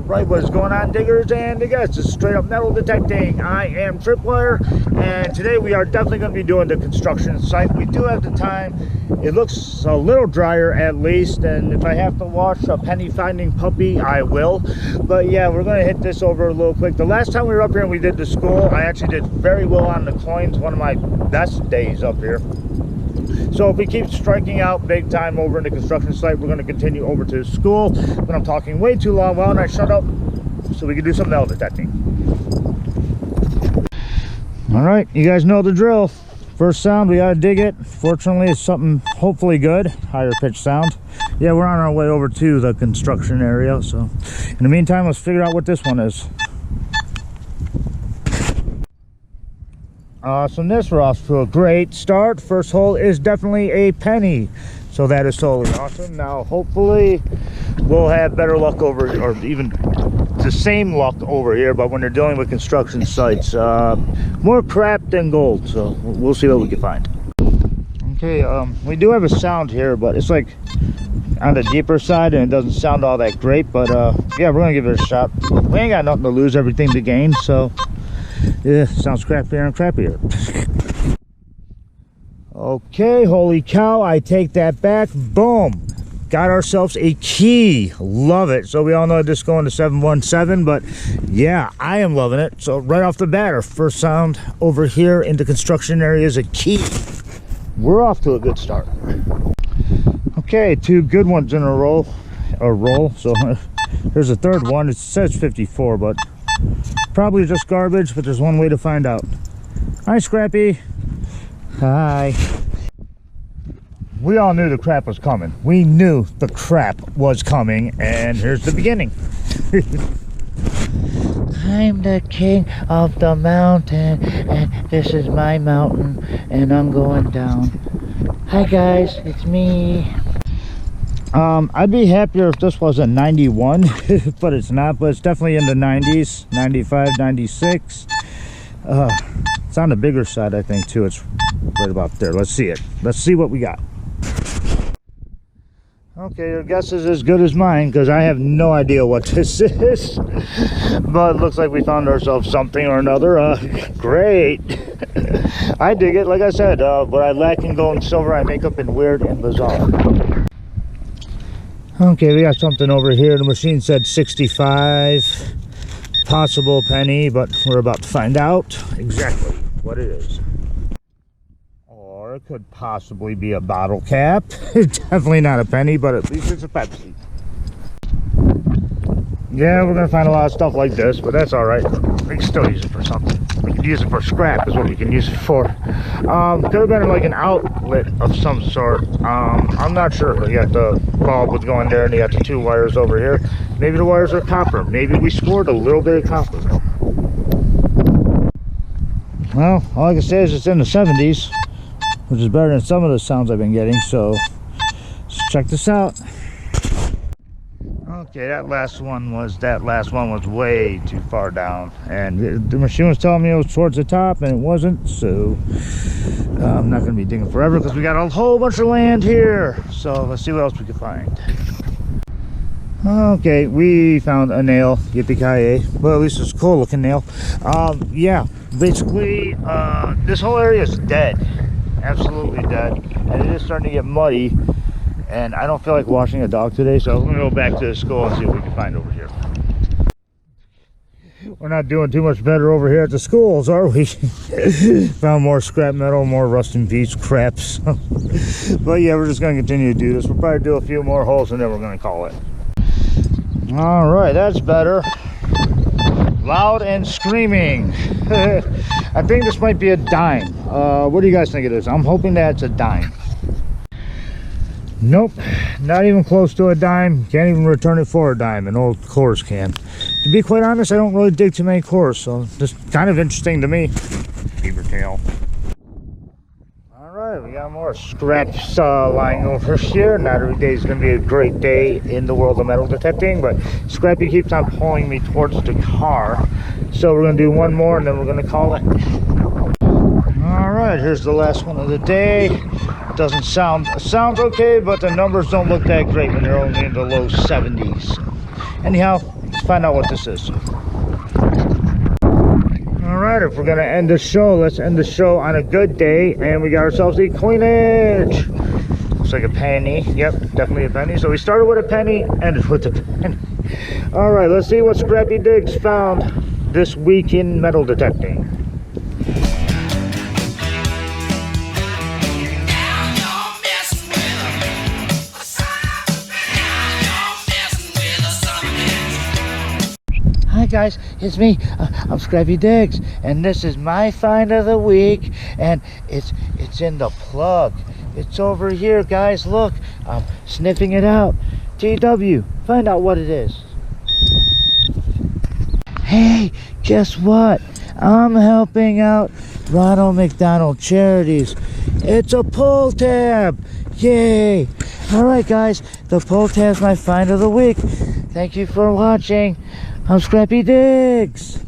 Right, what is going on, diggers and diggers? This is Straight Up Metal Detecting. I am Tripwire, and today we are definitely going to be doing the construction site. We do have the time. It looks a little drier at least, and if I have to wash a penny finding puppy, I will. But yeah, we're going to hit this over a little quick. The last time we were up here and we did the school, I actually did very well on the coins. One of my best days up here. So if we keep striking out big time over in the construction site, we're going to continue over to the school. But I'm talking way too long. Why don't I shut up so we can do some metal detecting? All right, you guys know the drill. First sound, we got to dig it. Fortunately, it's something hopefully good, higher pitch sound. Yeah, we're on our way over to the construction area. So in the meantime, let's figure out what this one is. Awesome, this we're off to a great start. First hole is definitely a penny, so that is totally awesome. Now hopefully we'll have better luck over, or even the same luck over here, but when they're dealing with construction sites, more crap than gold. So we'll see what we can find. Okay, we do have a sound here, but it's like on the deeper side and it doesn't sound all that great, but yeah, we're gonna give it a shot. We ain't got nothing to lose, everything to gain, so yeah, sounds crappier and crappier. Okay, holy cow, I take that back. Boom, got ourselves a key. Love it. So we all know this going to 717, but yeah, I am loving it. So right off the bat, our first sound over here in the construction area is a key. We're off to a good start. Okay, two good ones in a row, so here's a third one. It says 54, but probably just garbage, but there's one way to find out. Hi, Scrappy. Hi. We all knew the crap was coming. We knew the crap was coming, and here's the beginning. I'm the king of the mountain, and this is my mountain, and I'm going down. Hi guys, it's me. I'd be happier if this was a 91, but it's not. But it's definitely in the 90s, 95, 96. It's on the bigger side, I think, too. It's right about there. Let's see it. Let's see what we got. Okay, your guess is as good as mine, because I have no idea what this is. But it looks like we found ourselves something or another. Great. I dig it. Like I said, what I lack in gold and silver, I make up in weird and bizarre. Okay, we got something over here. The machine said 65, possible penny, but we're about to find out exactly what it is. Or it could possibly be a bottle cap. Definitely not a penny, but at least it's a Pepsi. Yeah, we're gonna find a lot of stuff like this, but that's all right. We can still use it for something. We can use it for scrap is what we can use it for. Could have been like an outlet of some sort. I'm not sure. You got the bulb was going there, and you got the two wires over here. Maybe the wires are copper. Maybe we scored a little bit of copper. Well, all I can say is it's in the 70s, which is better than some of the sounds I've been getting. So let's check this out. Okay, that last one was way too far down, and the machine was telling me it was towards the top, and it wasn't. So I'm not going to be digging forever because we got a whole bunch of land here. So let's see what else we can find. Okay, we found a nail. Yippee-ki-yay. Well, at least it's a cool looking nail. Yeah, basically this whole area is dead, absolutely dead, and it is starting to get muddy. And I don't feel like washing a dog today, so I'm gonna go back to the school and see what we can find over here. We're not doing too much better over here at the schools, are we? Found more scrap metal, more rust and peach craps. But yeah, we're just gonna continue to do this. We'll probably do a few more holes and then we're gonna call it. All right, that's better. Loud and screaming. I think this might be a dime. What do you guys think it is? I'm hoping that it's a dime. Nope, not even close to a dime. Can't even return it for a dime. An old Coors can. To be quite honest, I don't really dig too many Coors, so just kind of interesting to me. Beaver tail. All right, we got more scraps lying over here. Not every day is going to be a great day in the world of metal detecting, but Scrappy keeps on pulling me towards the car. So we're going to do one more, and then we're going to call it. All right, here's the last one of the day. Doesn't sounds okay, but the numbers don't look that great when they're only in the low 70s. Anyhow, Let's find out what this is. All right, if we're gonna end the show, let's end the show on a good day, and we got ourselves a coinage. Looks like a penny. Yep, definitely a penny. So we started with a penny, ended with a penny. All right, let's see what Scrappy Diggs found this week in metal detecting. Hi guys, it's me. I'm Scrappy Diggs, and this is my find of the week, and it's in the plug. It's over here, guys. Look, I'm sniffing it out. TW, find out what it is. Hey, guess what? I'm helping out Ronald McDonald Charities. It's a pull tab. Yay! All right, guys, the pull tab's my find of the week. Thank you for watching. I'm Scrappy Diggs.